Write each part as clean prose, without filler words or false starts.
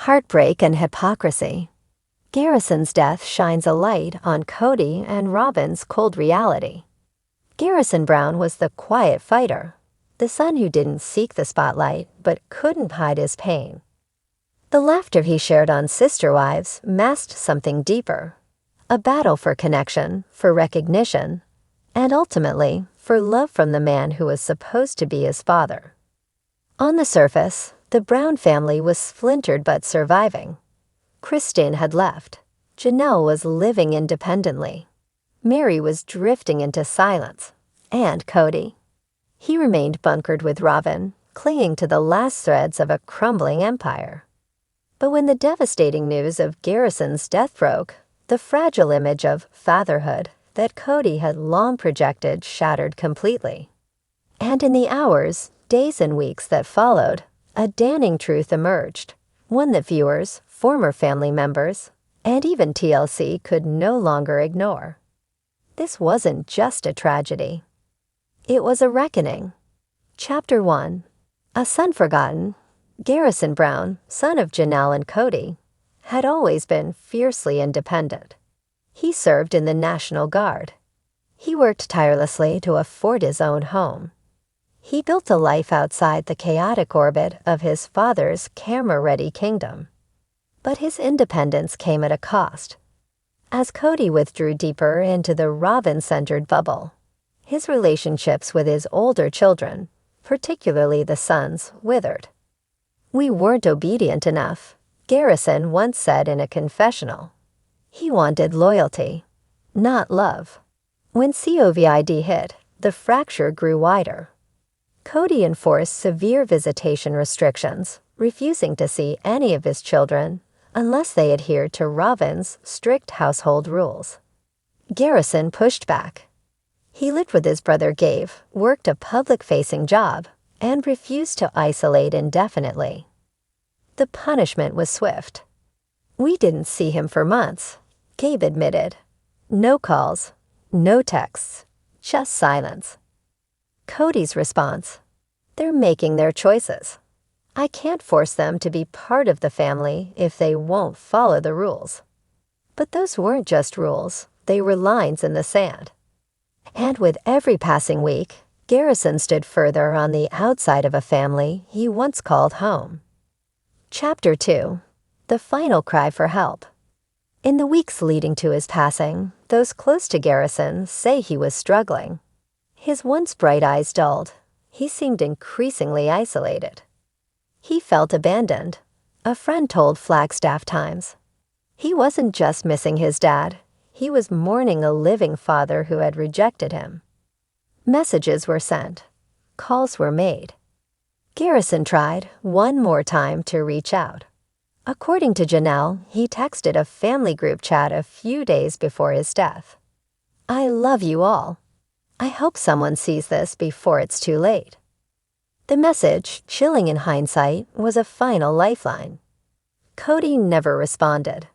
Heartbreak and hypocrisy. Garrison's death shines a light on Kody and Robyn's cold reality. Garrison Brown was the quiet fighter, the son who didn't seek the spotlight but couldn't hide his pain. The laughter he shared on Sister Wives masked something deeper, a battle for connection, for recognition, and ultimately for love from the man who was supposed to be his father. On the surface, the Brown family was splintered but surviving. Kristen had left. Janelle was living independently. Mary was drifting into silence. And Kody? He remained bunkered with Robyn, clinging to the last threads of a crumbling empire. But when the devastating news of Garrison's death broke, the fragile image of fatherhood that Kody had long projected shattered completely. And in the hours, days and weeks that followed, a damning truth emerged, one that viewers, former family members, and even TLC could no longer ignore. This wasn't just a tragedy. It was a reckoning. Chapter 1. A son forgotten. Garrison Brown, son of Janelle and Kody, had always been fiercely independent. He served in the National Guard. He worked tirelessly to afford his own home. He built a life outside the chaotic orbit of his father's camera-ready kingdom. But his independence came at a cost. As Kody withdrew deeper into the Robyn-centered bubble, his relationships with his older children, particularly the sons, withered. "We weren't obedient enough," Garrison once said in a confessional. He wanted loyalty, not love. When COVID hit, the fracture grew wider. Kody enforced severe visitation restrictions, refusing to see any of his children unless they adhered to Robyn's strict household rules. Garrison pushed back. He lived with his brother Gabe, worked a public-facing job, and refused to isolate indefinitely. The punishment was swift. "We didn't see him for months," Gabe admitted. No calls, no texts, just silence. Kody's response: "They're making their choices. I can't force them to be part of the family if they won't follow the rules." But those weren't just rules, they were lines in the sand. And with every passing week, Garrison stood further on the outside of a family he once called home. Chapter 2. The final cry for help. In the weeks leading to his passing, those close to Garrison say he was struggling. His once bright eyes dulled. He seemed increasingly isolated. He felt abandoned, a friend told Flagstaff Times. He wasn't just missing his dad, he was mourning a living father who had rejected him. Messages were sent. Calls were made. Garrison tried one more time to reach out. According to Janelle, he texted a family group chat a few days before his death. "I love you all. I hope someone sees this before it's too late." The message, chilling in hindsight, was a final lifeline. Kody never responded.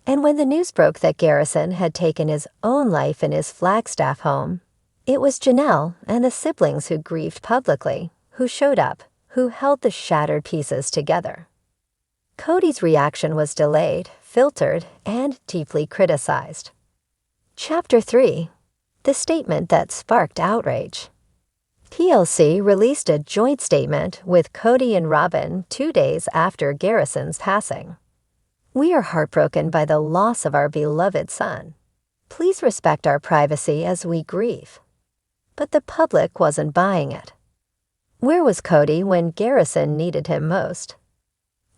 And when the news broke that Garrison had taken his own life in his Flagstaff home, it was Janelle and the siblings who grieved publicly, who showed up, who held the shattered pieces together. Kody's reaction was delayed, filtered, and deeply criticized. Chapter 3. The statement that sparked outrage. TLC released a joint statement with Kody and Robyn 2 days after Garrison's passing. "We are heartbroken by the loss of our beloved son. Please respect our privacy as we grieve." But the public wasn't buying it. Where was Kody when Garrison needed him most?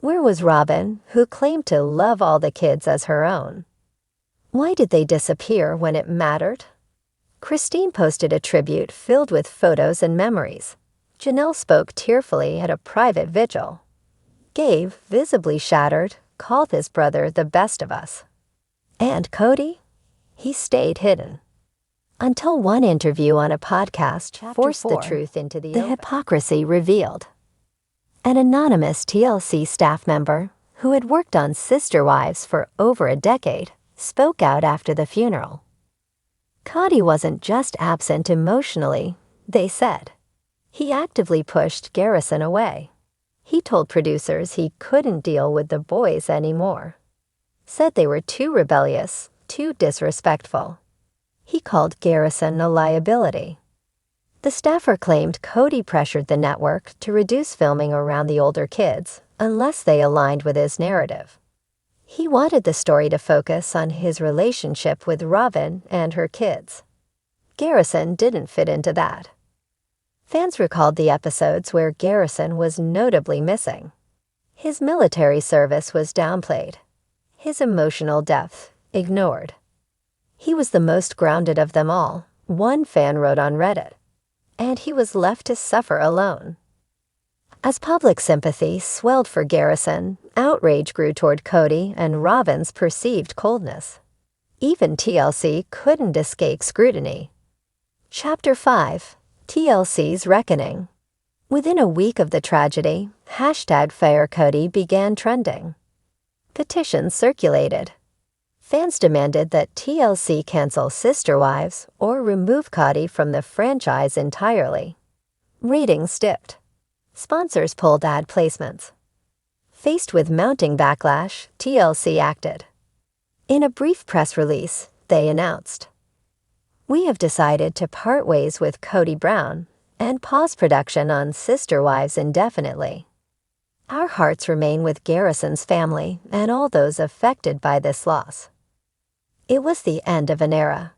Where was Robyn, who claimed to love all the kids as her own? Why did they disappear when it mattered? Christine posted a tribute filled with photos and memories. Janelle spoke tearfully at a private vigil. Gabe, visibly shattered, called his brother the best of us. And Kody? He stayed hidden. Until one interview on a podcast forced the truth into the open. Hypocrisy revealed. An anonymous TLC staff member, who had worked on Sister Wives for over a decade, spoke out after the funeral. Kody wasn't just absent emotionally, they said. He actively pushed Garrison away. He told producers he couldn't deal with the boys anymore. Said they were too rebellious, too disrespectful. He called Garrison a liability. The staffer claimed Kody pressured the network to reduce filming around the older kids unless they aligned with his narrative. He wanted the story to focus on his relationship with Robyn and her kids. Garrison didn't fit into that. Fans recalled the episodes where Garrison was notably missing. His military service was downplayed. His emotional depth ignored. He was the most grounded of them all, one fan wrote on Reddit. And he was left to suffer alone. As public sympathy swelled for Garrison, outrage grew toward Kody and Robyn's perceived coldness. Even TLC couldn't escape scrutiny. Chapter 5: TLC's Reckoning. Within a week of the tragedy, #FireKody began trending. Petitions circulated. Fans demanded that TLC cancel Sister Wives or remove Kody from the franchise entirely. Ratings dipped. Sponsors pulled ad placements. Faced with mounting backlash, TLC acted. In a brief press release, they announced, "We have decided to part ways with Kody Brown and pause production on Sister Wives indefinitely. Our hearts remain with Garrison's family and all those affected by this loss." It was the end of an era,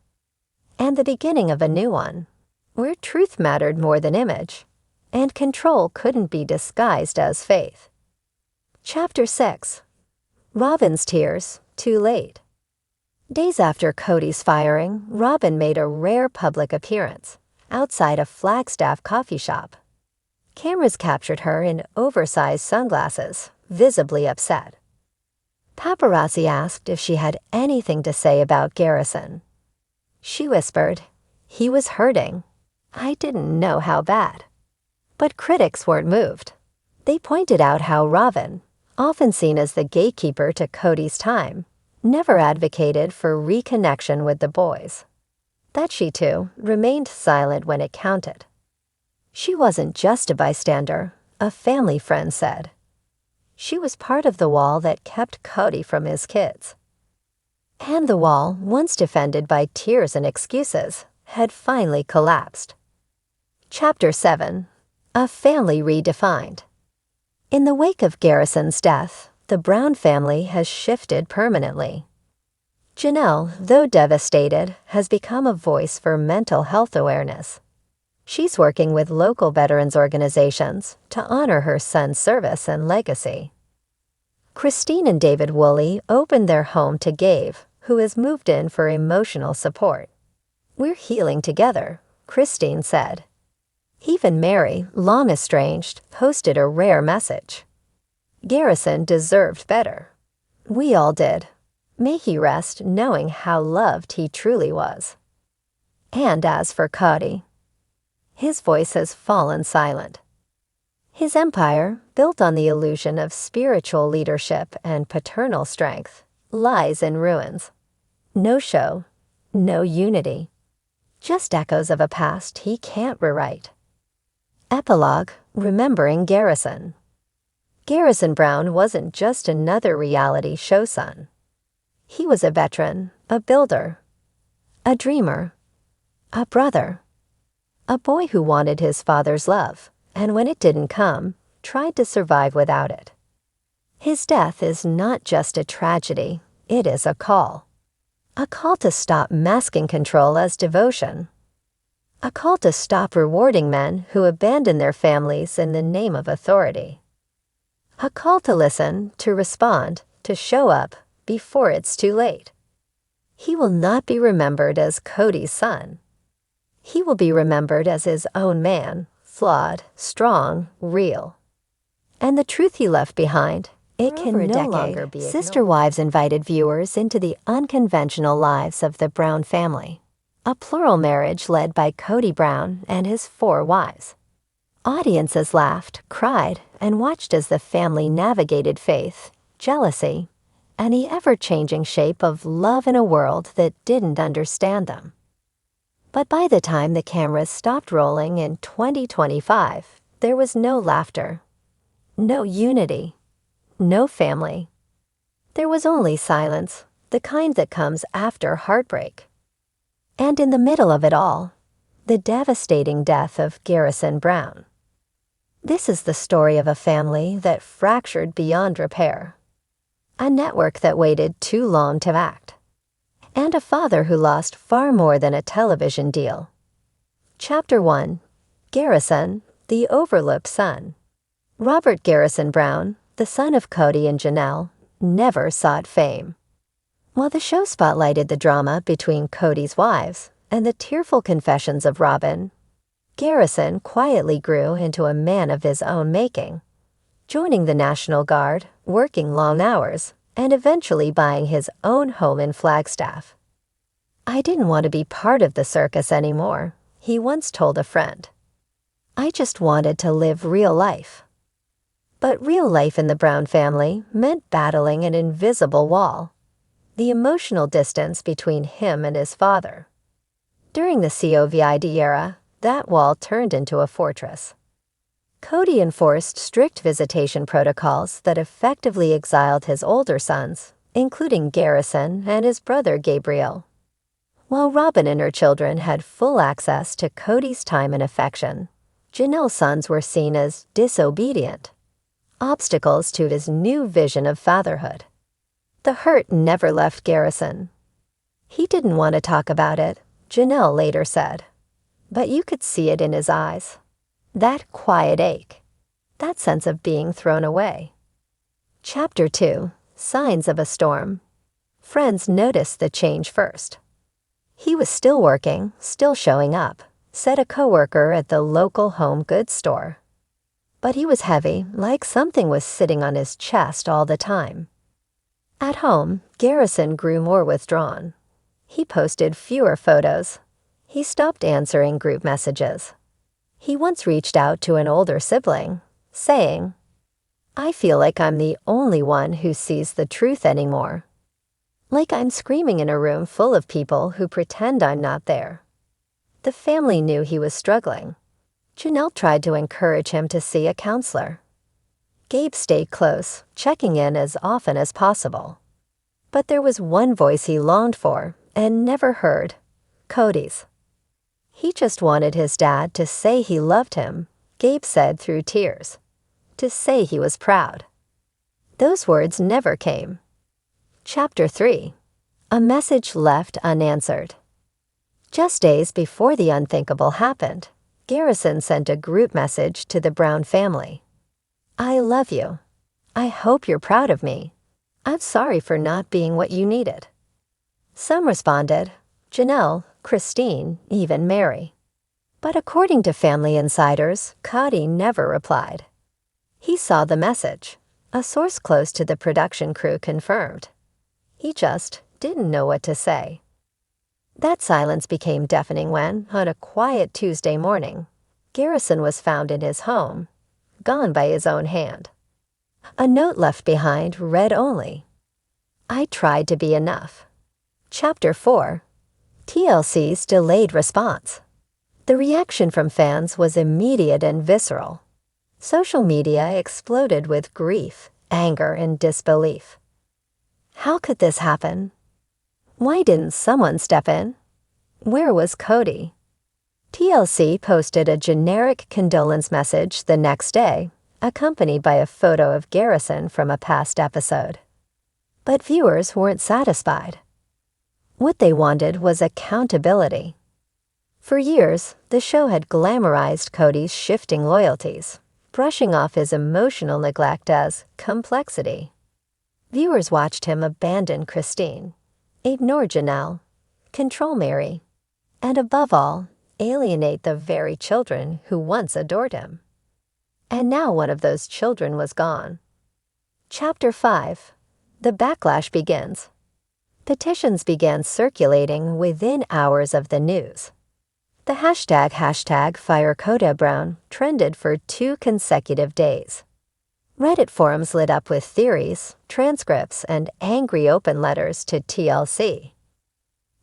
and the beginning of a new one, where truth mattered more than image, and control couldn't be disguised as faith. Chapter 6: Robyn's Tears, Too Late. Days after Kody's firing, Robyn made a rare public appearance outside a Flagstaff coffee shop. Cameras captured her in oversized sunglasses, visibly upset. Paparazzi asked if she had anything to say about Garrison. She whispered, "He was hurting. I didn't know how bad." But critics weren't moved. They pointed out how Robyn, often seen as the gatekeeper to Kody's time, never advocated for reconnection with the boys. That she, too, remained silent when it counted. She wasn't just a bystander, a family friend said. She was part of the wall that kept Kody from his kids. And the wall, once defended by tears and excuses, had finally collapsed. Chapter 7: A Family Redefined. In the wake of Garrison's death, the Brown family has shifted permanently. Janelle, though devastated, has become a voice for mental health awareness. She's working with local veterans organizations to honor her son's service and legacy. Christine and David Woolley opened their home to Gabe, who has moved in for emotional support. "We're healing together," Christine said. Even Mary, long estranged, posted a rare message. "Garrison deserved better. We all did. May he rest knowing how loved he truly was." And as for Kody, his voice has fallen silent. His empire, built on the illusion of spiritual leadership and paternal strength, lies in ruins. No show, no unity. Just echoes of a past he can't rewrite. Epilogue: Remembering Garrison. Garrison Brown wasn't just another reality show son. He was a veteran, a builder, a dreamer, a brother. A boy who wanted his father's love, and when it didn't come, tried to survive without it. His death is not just a tragedy, it is a call. A call to stop masking control as devotion. A call to stop rewarding men who abandon their families in the name of authority. A call to listen, to respond, to show up before it's too late. He will not be remembered as Kody's son. He will be remembered as his own man, flawed, strong, real. And the truth he left behind, it can no longer be ignored. Sister Wives invited viewers into the unconventional lives of the Brown family, a plural marriage led by Kody Brown and his 4 wives. Audiences laughed, cried, and watched as the family navigated faith, jealousy, and the ever-changing shape of love in a world that didn't understand them. But by the time the cameras stopped rolling in 2025, there was no laughter, No unity. No family. There was only silence, the kind that comes after heartbreak. And in the middle of it all, the devastating death of Garrison Brown. This is the story of a family that fractured beyond repair, a network that waited too long to act, and a father who lost far more than a television deal. Chapter 1. Garrison, the overlooked son. Robert Garrison Brown, the son of Kody and Janelle, never sought fame. While the show spotlighted the drama between Kody's wives and the tearful confessions of Robyn, Garrison quietly grew into a man of his own making, joining the National Guard, working long hours, and eventually buying his own home in Flagstaff. "I didn't want to be part of the circus anymore," he once told a friend. "I just wanted to live real life." But real life in the Brown family meant battling an invisible wall, the emotional distance between him and his father. During the COVID era, that wall turned into a fortress. Kody enforced strict visitation protocols that effectively exiled his older sons, including Garrison and his brother Gabriel. While Robyn and her children had full access to Kody's time and affection, Janelle's sons were seen as disobedient, obstacles to his new vision of fatherhood. The hurt never left Garrison. He didn't want to talk about it, Janelle later said, but you could see it in his eyes. That quiet ache, that sense of being thrown away. Chapter 2. Signs of a Storm. Friends noticed the change first. "He was still working, still showing up," said a coworker at the local home goods store. "But he was heavy, like something was sitting on his chest all the time." At home, Garrison grew more withdrawn. He posted fewer photos. He stopped answering group messages. He once reached out to an older sibling, saying, "I feel like I'm the only one who sees the truth anymore. Like I'm screaming in a room full of people who pretend I'm not there." The family knew he was struggling. Janelle tried to encourage him to see a counselor. Gabe stayed close, checking in as often as possible. But there was one voice he longed for and never heard, Kody's. He just wanted his dad to say he loved him, Gabe said through tears, to say he was proud. Those words never came. Chapter 3. A Message Left Unanswered. Just days before the unthinkable happened, Garrison sent a group message to the Brown family. "I love you. I hope you're proud of me. I'm sorry for not being what you needed." Some responded, Janelle, Christine, even Mary. But according to family insiders, Kody never replied. He saw the message, a source close to the production crew confirmed. He just didn't know what to say. That silence became deafening when, on a quiet Tuesday morning, Garrison was found in his home, gone by his own hand. A note left behind read only, "I tried to be enough." Chapter 4. TLC's delayed response. The reaction from fans was immediate and visceral. Social media exploded with grief, anger, and disbelief. How could this happen? Why didn't someone step in? Where was Kody? TLC posted a generic condolence message the next day, accompanied by a photo of Garrison from a past episode. But viewers weren't satisfied. What they wanted was accountability. For years, the show had glamorized Kody's shifting loyalties, brushing off his emotional neglect as complexity. Viewers watched him abandon Christine, ignore Janelle, control Mary, and above all, alienate the very children who once adored him. And now one of those children was gone. Chapter 5. The backlash begins. Petitions began circulating within hours of the news. The hashtag #FireKody trended for 2 consecutive days. Reddit forums lit up with theories, transcripts, and angry open letters to TLC.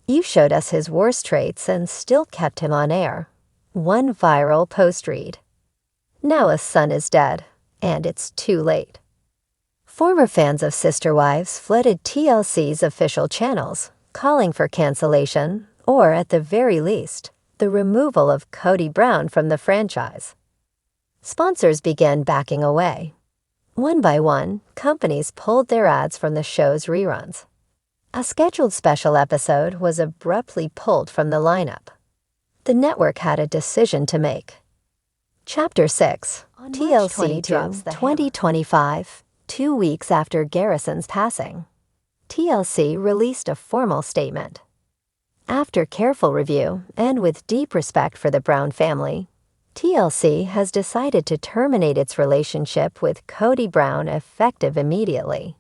"You showed us his worst traits and still kept him on air." One viral post read. "Now a son is dead, and it's too late. Former fans of Sister Wives flooded TLC's official channels, calling for cancellation, or at the very least, the removal of Kody Brown from the franchise. Sponsors began backing away. One by one, companies pulled their ads from the show's reruns. A scheduled special episode was abruptly pulled from the lineup. The network had a decision to make. Chapter 6, TLC 2025, 2 weeks after Garrison's passing. TLC released a formal statement. After careful review and with deep respect for the Brown family, TLC has decided to terminate its relationship with Kody Brown effective immediately.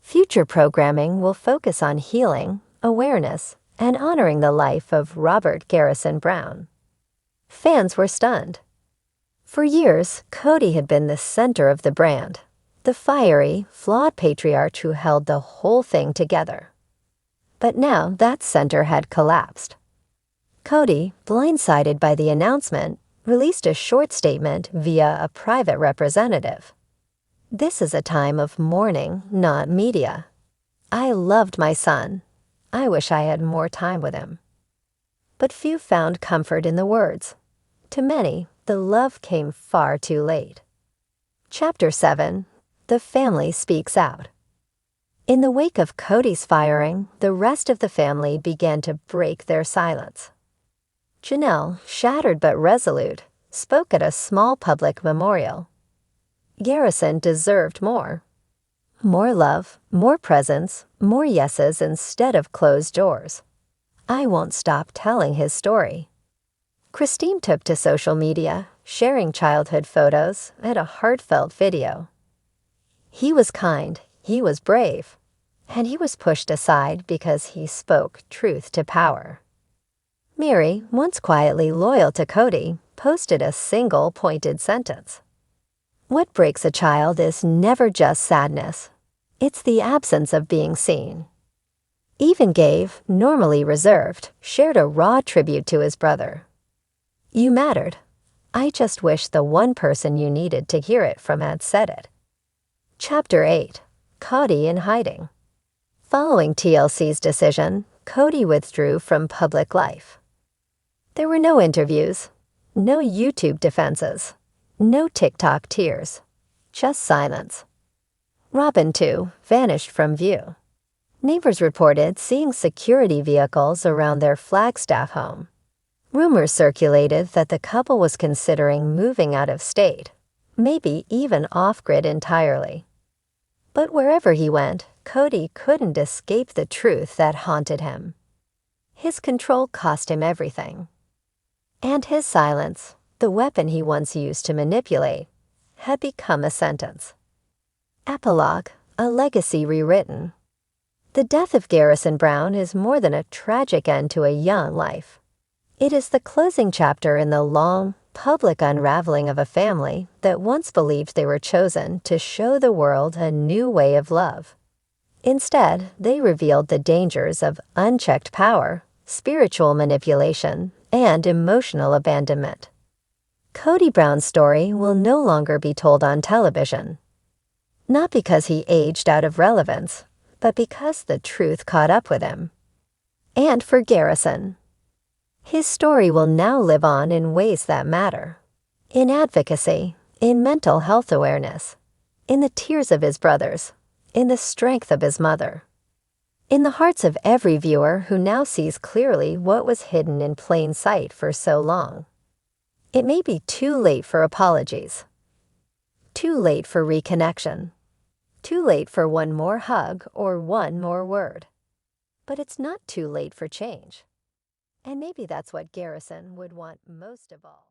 Future programming will focus on healing, awareness, and honoring the life of Robert Garrison Brown. Fans were stunned. For years, Kody had been the center of the brand, the fiery, flawed patriarch who held the whole thing together. But now that center had collapsed. Kody, blindsided by the announcement, released a short statement via a private representative. This is a time of mourning, not media. I loved my son. I wish I had more time with him. But few found comfort in the words. To many, the love came far too late. Chapter 7, The Family Speaks Out. In the wake of Kody's firing, the rest of the family began to break their silence. Janelle, shattered but resolute, spoke at a small public memorial. Garrison deserved more. More love, more presence, more yeses instead of closed doors. I won't stop telling his story. Christine took to social media, sharing childhood photos and a heartfelt video. He was kind, he was brave, and he was pushed aside because he spoke truth to power. Mary, once quietly loyal to Kody, posted a single pointed sentence. What breaks a child is never just sadness. It's the absence of being seen. Even Gabe, normally reserved, shared a raw tribute to his brother. You mattered. I just wish the one person you needed to hear it from had said it. Chapter 8, Kody in Hiding. Following TLC's decision, Kody withdrew from public life. There were no interviews, no YouTube defenses, no TikTok tears, just silence. Robyn, too, vanished from view. Neighbors reported seeing security vehicles around their Flagstaff home. Rumors circulated that the couple was considering moving out of state, maybe even off-grid entirely. But wherever he went, Kody couldn't escape the truth that haunted him. His control cost him everything. And his silence, the weapon he once used to manipulate, had become a sentence. Epilogue, a legacy rewritten. The death of Garrison Brown is more than a tragic end to a young life. It is the closing chapter in the long, public unraveling of a family that once believed they were chosen to show the world a new way of love. Instead, they revealed the dangers of unchecked power, spiritual manipulation, and emotional abandonment. Kody Brown's story will no longer be told on television. Not because he aged out of relevance, but because the truth caught up with him. And for Garrison, his story will now live on in ways that matter. In advocacy, in mental health awareness, in the tears of his brothers, in the strength of his mother. In the hearts of every viewer who now sees clearly what was hidden in plain sight for so long. It may be too late for apologies. Too late for reconnection. Too late for one more hug or one more word. But it's not too late for change. And maybe that's what Garrison would want most of all.